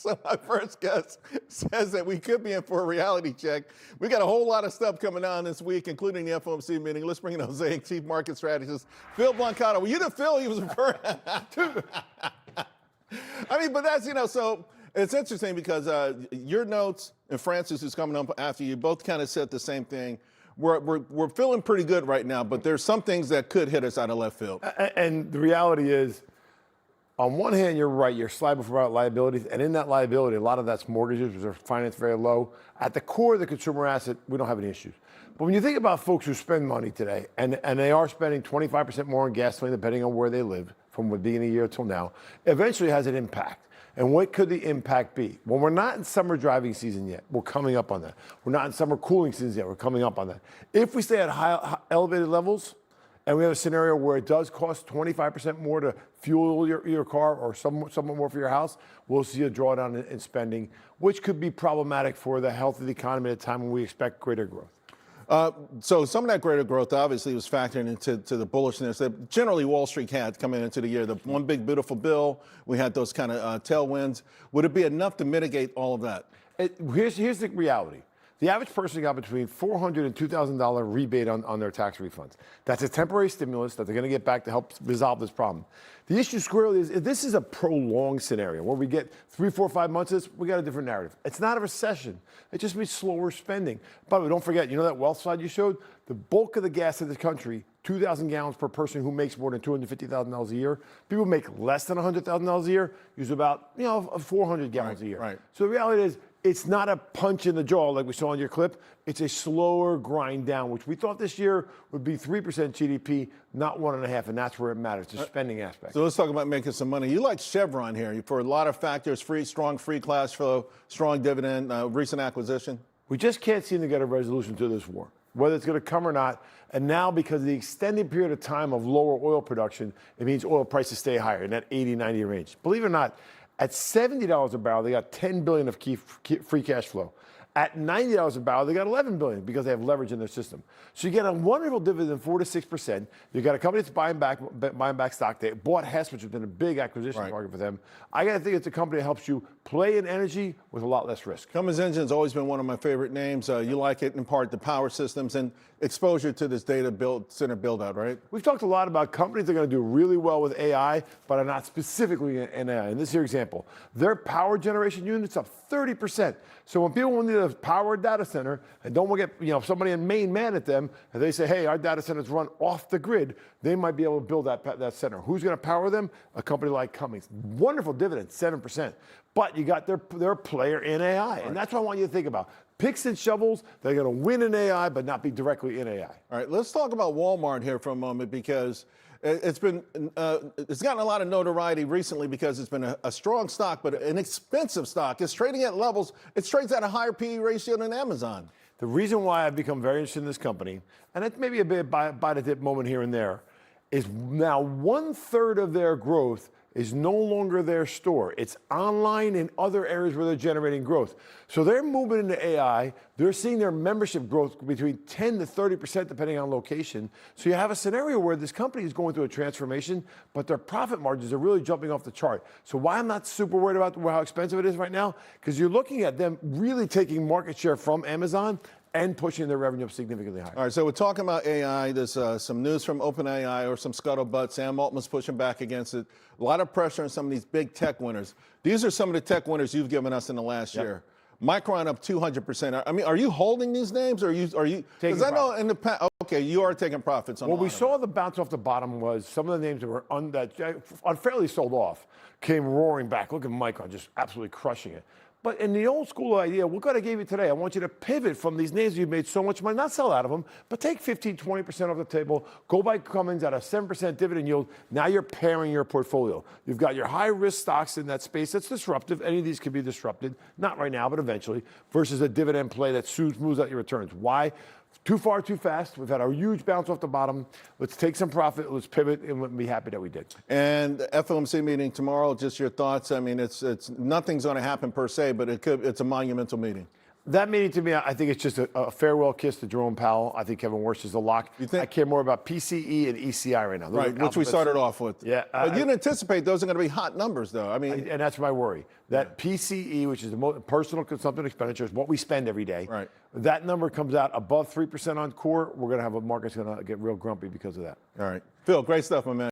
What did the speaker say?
So my first guest says that we could be in for a reality check. We got a whole lot of stuff coming on this week, including the FOMC meeting. Let's bring in Osaic, Chief Market Strategist, Phil Blancato. Were you the Phil he was referring to? I mean, but that's, so it's interesting because your notes and Francis, who's coming up after you, both kind of said the same thing. We're feeling pretty good right now, but there's some things that could hit us out of left field. And the reality is, on one hand, you're right. You're liable for liabilities, and in that liability, a lot of that's mortgages, which are financed very low. At the core of the consumer asset, we don't have any issues. But when you think about folks who spend money today, and they are spending 25% more on gasoline, depending on where they live, from the beginning of the year till now, eventually has an impact. And what could the impact be? Well, we're not in summer driving season yet. We're coming up on that. We're not in summer cooling season yet. We're coming up on that. If we stay at high elevated levels, and we have a scenario where it does cost 25% more to fuel your car or somewhat more for your house, we'll see a drawdown in spending, which could be problematic for the health of the economy at a time when we expect greater growth. So some of that greater growth obviously was factored into the bullishness that generally Wall Street had coming into the year. The one big beautiful bill, we had those kind of tailwinds. Would it be enough to mitigate all of that? Here's the reality. The average person got between $400 and $2,000 rebate on their tax refunds. That's a temporary stimulus that they're going to get back to help resolve this problem. The issue squarely is, if this is a prolonged scenario where we get 3, 4, 5 months, we got a different narrative. It's not a recession. It just means slower spending. By the way, don't forget, that wealth slide you showed? The bulk of the gas in this country, 2,000 gallons per person who makes more than $250,000 a year. People who make less than $100,000 a year use about 400 gallons a year. Right. So the reality is, it's not a punch in the jaw like we saw in your clip. It's a slower grind down, which we thought this year would be 3% GDP, not 1.5%, and that's where it matters, the spending aspect. So let's talk about making some money. You like Chevron here for a lot of factors: strong free cash flow, strong dividend, recent acquisition. We just can't seem to get a resolution to this war, whether it's going to come or not. And now, because of the extended period of time of lower oil production, it means oil prices stay higher in that 80, 90 range. Believe it or not, at $70 a barrel, they got $10 billion of free cash flow. At $90 a barrel, they got $11 billion because they have leverage in their system. So you get a wonderful dividend, 4 to 6%. You got a company that's buying back stock. They bought Hess, which has been a big acquisition target for them. I got to think it's a company that helps you play in energy with a lot less risk. Cummins Engine's always been one of my favorite names. You like it in part the power systems and exposure to this data center build out, right? We've talked a lot about companies that are going to do really well with AI, but are not specifically in AI. In this here example, their power generation units up 30%. So when people need to power a data center and don't want to get somebody in Maine mad at them, and they say, hey, our data centers run off the grid, they might be able to build that center. Who's going to power them? A company like Cummins. Wonderful dividend, 7%. But you got their player in AI, and that's what I want you to think about. Picks and shovels, they're going to win in AI, but not be directly in AI. All right, let's talk about Walmart here for a moment, because it's gotten a lot of notoriety recently because it's been a strong stock, but an expensive stock. It's trading at levels, it trades at a higher PE ratio than Amazon. The reason why I've become very interested in this company, and it's maybe a bit buy the dip moment here and there, is now 1/3 of their growth is no longer their store. It's online in other areas where they're generating growth. So they're moving into AI. They're seeing their membership growth between 10 to 30% depending on location. So you have a scenario where this company is going through a transformation, but their profit margins are really jumping off the chart. So why I'm not super worried about how expensive it is right now, because you're looking at them really taking market share from Amazon and pushing their revenue up significantly higher. All right, so we're talking about AI. There's some news from OpenAI or some scuttlebutt. Sam Altman's pushing back against it. A lot of pressure on some of these big tech winners. These are some of the tech winners you've given us in the last year. Micron up 200%. I mean, are you holding these names, or are you? Because I know in the past, okay, you are taking profits on. What we saw the bounce off the bottom was some of the names that were unfairly sold off came roaring back. Look at Micron, just absolutely crushing it. But in the old school idea, what I gave you today, I want you to pivot from these names you've made so much money, not sell out of them, but take 15, 20% off the table, go buy Cummins at a 7% dividend yield. Now you're pairing your portfolio. You've got your high-risk stocks in that space that's disruptive. Any of these can be disrupted, not right now, but eventually, versus a dividend play that smooths out your returns. Why? Too far, too fast. We've had a huge bounce off the bottom. Let's take some profit. Let's pivot, and we'll be happy that we did. And the FOMC meeting tomorrow, just your thoughts. I mean, it's nothing's going to happen per se, but it's a monumental meeting. That meeting to me, I think it's just a farewell kiss to Jerome Powell. I think Kevin Warsh is a lock. You think? I care more about PCE and ECI right now. Those Right, are which we started off with. Yeah, but you didn't anticipate those are going to be hot numbers, though. I mean, and that's my worry. That PCE, which is the most personal consumption expenditure, is what we spend every day. Right. That number comes out above 3% on core, we're going to have a market's going to get real grumpy because of that. all right. Phil, great stuff, my man.